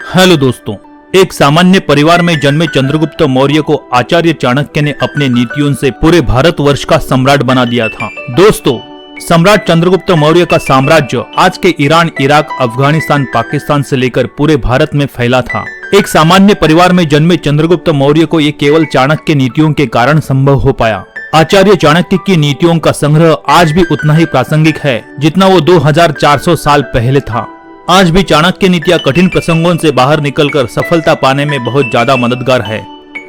Hello दोस्तों, एक सामान्य परिवार में जन्मे चंद्रगुप्त मौर्य को आचार्य चाणक्य ने अपने नीतियों से पूरे भारतवर्ष का सम्राट बना दिया था। दोस्तों, सम्राट चंद्रगुप्त मौर्य का साम्राज्य आज के ईरान, इराक, अफगानिस्तान, पाकिस्तान से लेकर पूरे भारत में फैला था। एक सामान्य परिवार में जन्मे चंद्रगुप्त मौर्य को ये केवल चाणक्य नीतियों के कारण संभव हो पाया। आचार्य चाणक्य की नीतियों का संग्रह आज भी उतना ही प्रासंगिक है जितना वो 2400 साल पहले था। आज भी चाणक्य नीतियां कठिन प्रसंगों से बाहर निकलकर सफलता पाने में बहुत ज्यादा मददगार है।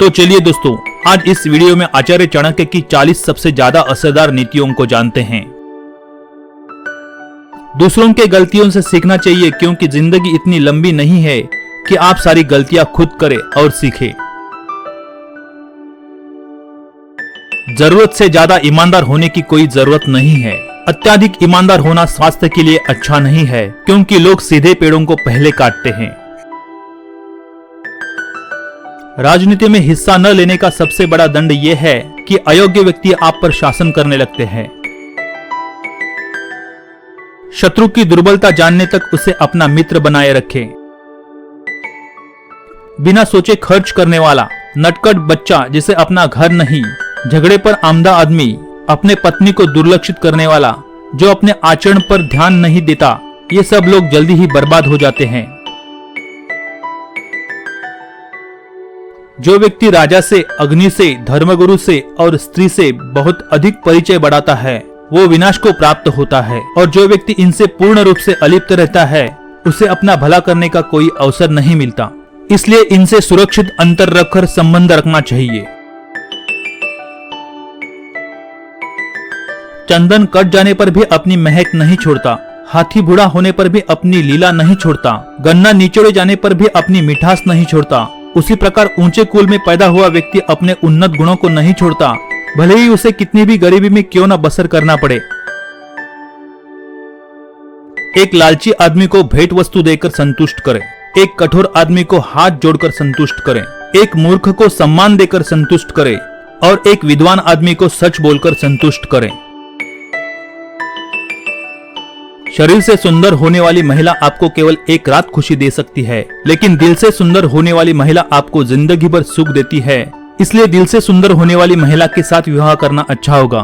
तो चलिए दोस्तों, आज इस वीडियो में आचार्य चाणक्य की 40 सबसे ज्यादा असरदार नीतियों को जानते हैं। दूसरों के गलतियों से सीखना चाहिए, क्योंकि जिंदगी इतनी लंबी नहीं है कि आप सारी गलतियां खुद करें और सीखें। जरूरत से ज्यादा ईमानदार होने की कोई जरूरत नहीं है। अत्यधिक ईमानदार होना स्वास्थ्य के लिए अच्छा नहीं है, क्योंकि लोग सीधे पेड़ों को पहले काटते हैं। राजनीति में हिस्सा न लेने का सबसे बड़ा दंड यह है कि अयोग्य व्यक्ति आप पर शासन करने लगते हैं। शत्रु की दुर्बलता जानने तक उसे अपना मित्र बनाए रखें। बिना सोचे खर्च करने वाला नटखट बच्चा जिसे अपना घर नहीं, झगड़े पर आमदा आदमी, अपने पत्नी को दुर्लक्षित करने वाला जो अपने आचरण पर ध्यान नहीं देता, ये सब लोग जल्दी ही बर्बाद हो जाते हैं। जो व्यक्ति राजा से, अग्नि से, धर्मगुरु से और स्त्री से बहुत अधिक परिचय बढ़ाता है वो विनाश को प्राप्त होता है, और जो व्यक्ति इनसे पूर्ण रूप से अलिप्त रहता है उसे अपना भला करने का कोई अवसर नहीं मिलता। इसलिए इनसे सुरक्षित अंतर रखकर संबंध रखना चाहिए। चंदन कट जाने पर भी अपनी महक नहीं छोड़ता, हाथी बूढ़ा होने पर भी अपनी लीला नहीं छोड़ता, गन्ना निचोड़े जाने पर भी अपनी मिठास नहीं छोड़ता। उसी प्रकार ऊंचे कुल में पैदा हुआ व्यक्ति अपने उन्नत गुणों को नहीं छोड़ता, भले ही उसे कितनी भी गरीबी में क्यों न बसर करना पड़े। एक लालची आदमी को भेंट वस्तु देकर संतुष्ट करें, एक कठोर आदमी को हाथ जोड़कर संतुष्ट करें, एक मूर्ख को सम्मान देकर संतुष्ट करें और एक विद्वान आदमी को सच बोलकर संतुष्ट करें। शरीर से सुंदर होने वाली महिला आपको केवल एक रात खुशी दे सकती है, लेकिन दिल से सुंदर होने वाली महिला आपको जिंदगी भर सुख देती है। इसलिए दिल से सुंदर होने वाली महिला के साथ विवाह करना अच्छा होगा।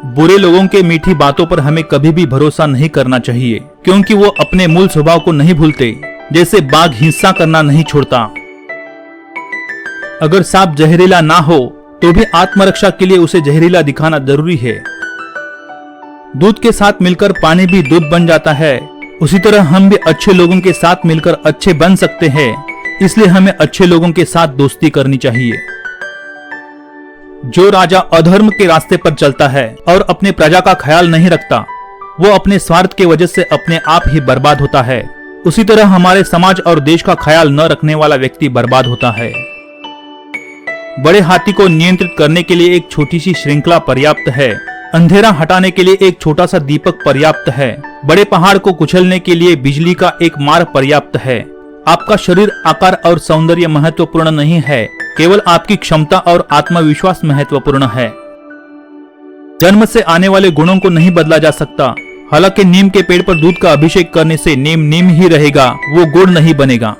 बुरे लोगों के मीठी बातों पर हमें कभी भी भरोसा नहीं करना चाहिए, क्योंकि वो अपने मूल स्वभाव को नहीं भूलते। जैसे बाघ हिंसा करना नहीं छोड़ता। अगर सांप जहरीला ना हो तो भी आत्मरक्षा के लिए उसे जहरीला दिखाना जरूरी है। दूध के साथ मिलकर पानी भी दूध बन जाता है, उसी तरह हम भी अच्छे लोगों के साथ मिलकर अच्छे बन सकते हैं। इसलिए हमें अच्छे लोगों के साथ दोस्ती करनी चाहिए। जो राजा अधर्म के रास्ते पर चलता है और अपने प्रजा का ख्याल नहीं रखता, वो अपने स्वार्थ के वजह से अपने आप ही बर्बाद होता है। उसी तरह हमारे समाज और देश का ख्याल न रखने वाला व्यक्ति बर्बाद होता है। बड़े हाथी को नियंत्रित करने के लिए एक छोटी सी श्रृंखला पर्याप्त है। अंधेरा हटाने के लिए एक छोटा सा दीपक पर्याप्त है। बड़े पहाड़ को कुचलने के लिए बिजली का एक मार पर्याप्त है। आपका शरीर, आकार और सौंदर्य महत्वपूर्ण नहीं है, केवल आपकी क्षमता और आत्मविश्वास महत्वपूर्ण है। जन्म से आने वाले गुणों को नहीं बदला जा सकता। हालांकि नीम के पेड़ पर दूध का अभिषेक करने से नीम नीम ही रहेगा, वो गुड़ नहीं बनेगा।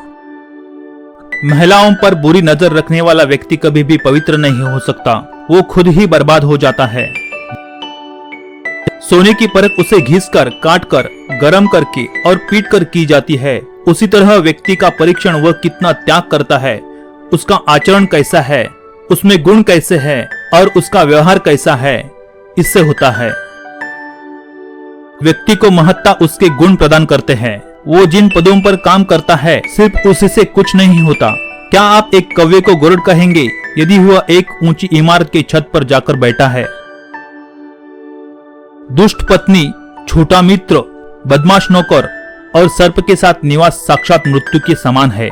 महिलाओं पर बुरी नजर रखने वाला व्यक्ति कभी भी पवित्र नहीं हो सकता, वो खुद ही बर्बाद हो जाता है। सोने की परख उसे घिसकर, काटकर, गरम करके और पीट कर की जाती है। उसी तरह व्यक्ति का परीक्षण वह कितना त्याग करता है, उसका आचरण कैसा है, उसमें गुण कैसे है और उसका व्यवहार कैसा है, इससे होता है। व्यक्ति को महत्ता उसके गुण प्रदान करते हैं। वो जिन पदों पर काम करता है सिर्फ उसी से कुछ नहीं होता। क्या आप एक कौवे को गोरड़ कहेंगे यदि वह एक ऊंची इमारत की छत पर जाकर बैठा है? दुष्ट पत्नी, छोटा मित्र, बदमाश नौकर और सर्प के साथ निवास साक्षात मृत्यु के समान है।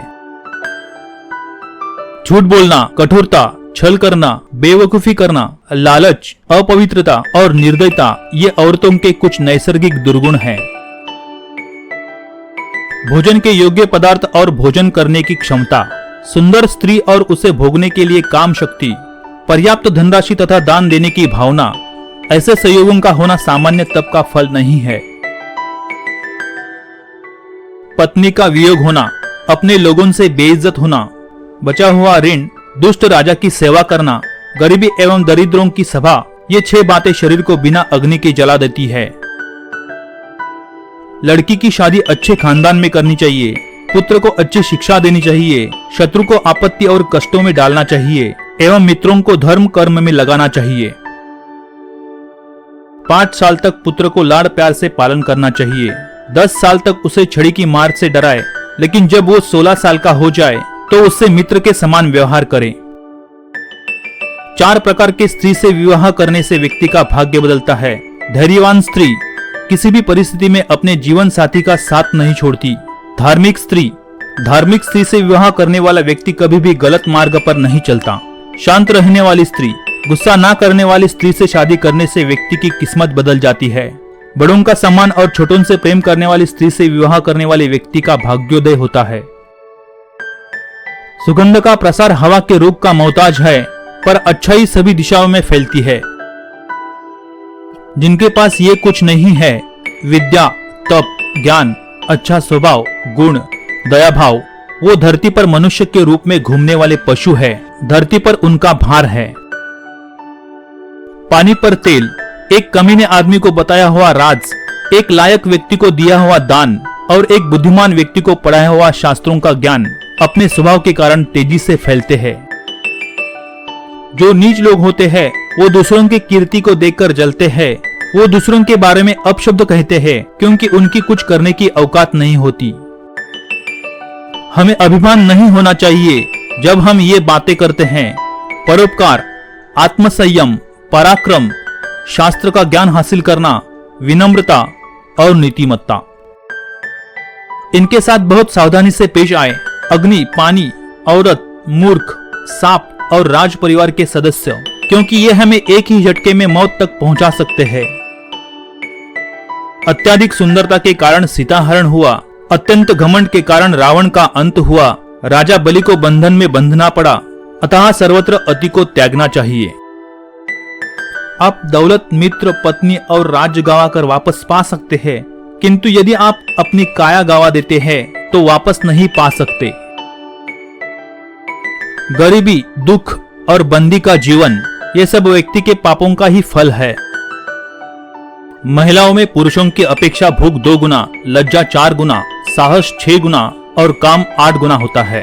झूठ बोलना, कठोरता, छल करना, बेवकूफी करना, लालच, अपवित्रता और निर्दयता ये औरतों के कुछ नैसर्गिक दुर्गुण हैं। भोजन के योग्य पदार्थ और भोजन करने की क्षमता, सुंदर स्त्री और उसे भोगने के लिए काम शक्ति, पर्याप्त धनराशि तथा दान देने की भावना, ऐसे संयोगों का होना सामान्य तप का फल नहीं है। पत्नी का वियोग होना, अपने लोगों से बेइज्जत होना, बचा हुआ ऋण, दुष्ट राजा की सेवा करना, गरीबी एवं दरिद्रों की सभा, ये 6 बातें शरीर को बिना अग्नि के जला देती है। लड़की की शादी अच्छे खानदान में करनी चाहिए, पुत्र को अच्छी शिक्षा देनी चाहिए, शत्रु को आपत्ति और कष्टों में डालना चाहिए एवं मित्रों को धर्म कर्म में लगाना चाहिए। 5 साल तक पुत्र को लाड़ प्यार से पालन करना चाहिए। 10 साल तक उसे छड़ी की मार से डराए, लेकिन जब वो 16 साल का हो जाए तो उससे मित्र के समान व्यवहार करें। 4 प्रकार के स्त्री से विवाह करने से व्यक्ति का भाग्य बदलता है। धैर्यवान स्त्री किसी भी परिस्थिति में अपने जीवन साथी का साथ नहीं छोड़ती। धार्मिक स्त्री से विवाह करने वाला व्यक्ति कभी भी गलत मार्ग पर नहीं चलता। शांत रहने वाली स्त्री, गुस्सा ना करने वाली स्त्री से शादी करने से व्यक्ति की किस्मत बदल जाती है। बड़ों का सम्मान और छोटों से प्रेम करने वाली स्त्री से विवाह करने वाले व्यक्ति का भाग्योदय होता है। सुगंध का प्रसार हवा के रोग का मोहताज है, पर अच्छाई सभी दिशाओं में फैलती है। जिनके पास ये कुछ नहीं है, विद्या, तप, ज्ञान, अच्छा स्वभाव, गुण, दया भाव, वो धरती पर मनुष्य के रूप में घूमने वाले पशु है। धरती पर उनका भार है। पानी पर तेल, एक कमीने आदमी को बताया हुआ राज, एक लायक व्यक्ति को दिया हुआ दान और एक बुद्धिमान व्यक्ति को पढ़ाया हुआ शास्त्रों का ज्ञान अपने स्वभाव के कारण तेजी से फैलते हैं। जो नीच लोग होते हैं वो दूसरों की कीर्ति को देखकर जलते हैं। वो दूसरों के बारे में अपशब्द कहते हैं क्योंकि उनकी कुछ करने की औकात नहीं होती। हमें अभिमान नहीं होना चाहिए जब हम ये बातें करते हैं। परोपकार, आत्मसंयम, पराक्रम, शास्त्र का ज्ञान हासिल करना, विनम्रता और नीतिमत्ता, इनके साथ बहुत सावधानी से पेश आए। अग्नि, पानी, औरत, मूर्ख, सांप और राज परिवार के सदस्य, क्योंकि ये हमें एक ही झटके में मौत तक पहुंचा सकते हैं। अत्यधिक सुंदरता के कारण सीता हरण हुआ, अत्यंत घमंड के कारण रावण का अंत हुआ, राजा बलि को बंधन में बंधना पड़ा, अतः सर्वत्र अति को त्यागना चाहिए। आप दौलत, मित्र, पत्नी और राज्य गवा कर वापस पा सकते हैं, किंतु यदि आप अपनी काया गवा देते हैं तो वापस नहीं पा सकते। गरीबी, दुख और बंदी का जीवन, ये सब व्यक्ति के पापों का ही फल है। महिलाओं में पुरुषों की अपेक्षा भूख 2 गुना, लज्जा 4 गुना, साहस 6 गुना और काम 8 गुना होता है।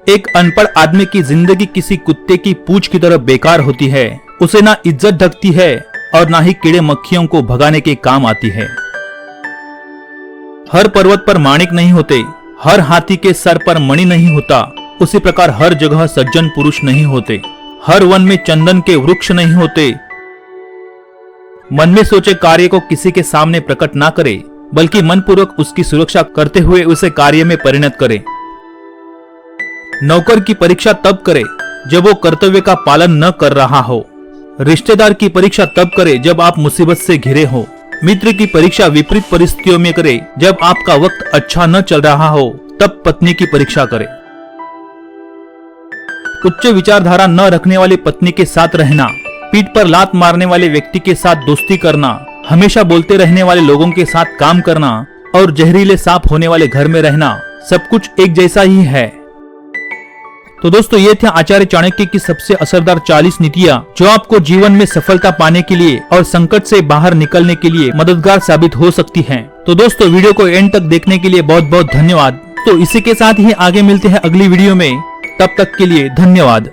एक अनपढ़ आदमी की जिंदगी किसी कुत्ते की पूंछ की तरह बेकार होती है। उसे ना इज्जत ढकती है और ना ही कीड़े मक्खियों को भगाने के काम आती है। हर पर्वत पर माणिक नहीं होते, हर हाथी के सर पर मणि नहीं होता, उसी प्रकार हर जगह सज्जन पुरुष नहीं होते, हर वन में चंदन के वृक्ष नहीं होते। मन में सोचे कार्य को किसी के सामने प्रकट ना करे, बल्कि मनपूर्वक उसकी सुरक्षा करते हुए उसे कार्य में परिणत करे। नौकर की परीक्षा तब करे जब वो कर्तव्य का पालन न कर रहा हो। रिश्तेदार की परीक्षा तब करे जब आप मुसीबत से घिरे हो। मित्र की परीक्षा विपरीत परिस्थितियों में करे, जब आपका वक्त अच्छा न चल रहा हो तब पत्नी की परीक्षा करे। उच्च विचारधारा न रखने वाली पत्नी के साथ रहना, पीठ पर लात मारने वाले व्यक्ति के साथ दोस्ती करना, हमेशा बोलते रहने वाले लोगों के साथ काम करना और जहरीले सांप होने वाले घर में रहना, सब कुछ एक जैसा ही है। तो दोस्तों, ये थे आचार्य चाणक्य की सबसे असरदार 40 नीतियां जो आपको जीवन में सफलता पाने के लिए और संकट से बाहर निकलने के लिए मददगार साबित हो सकती हैं। तो दोस्तों, वीडियो को एंड तक देखने के लिए बहुत बहुत धन्यवाद। तो इसी के साथ ही आगे मिलते हैं अगली वीडियो में, तब तक के लिए धन्यवाद।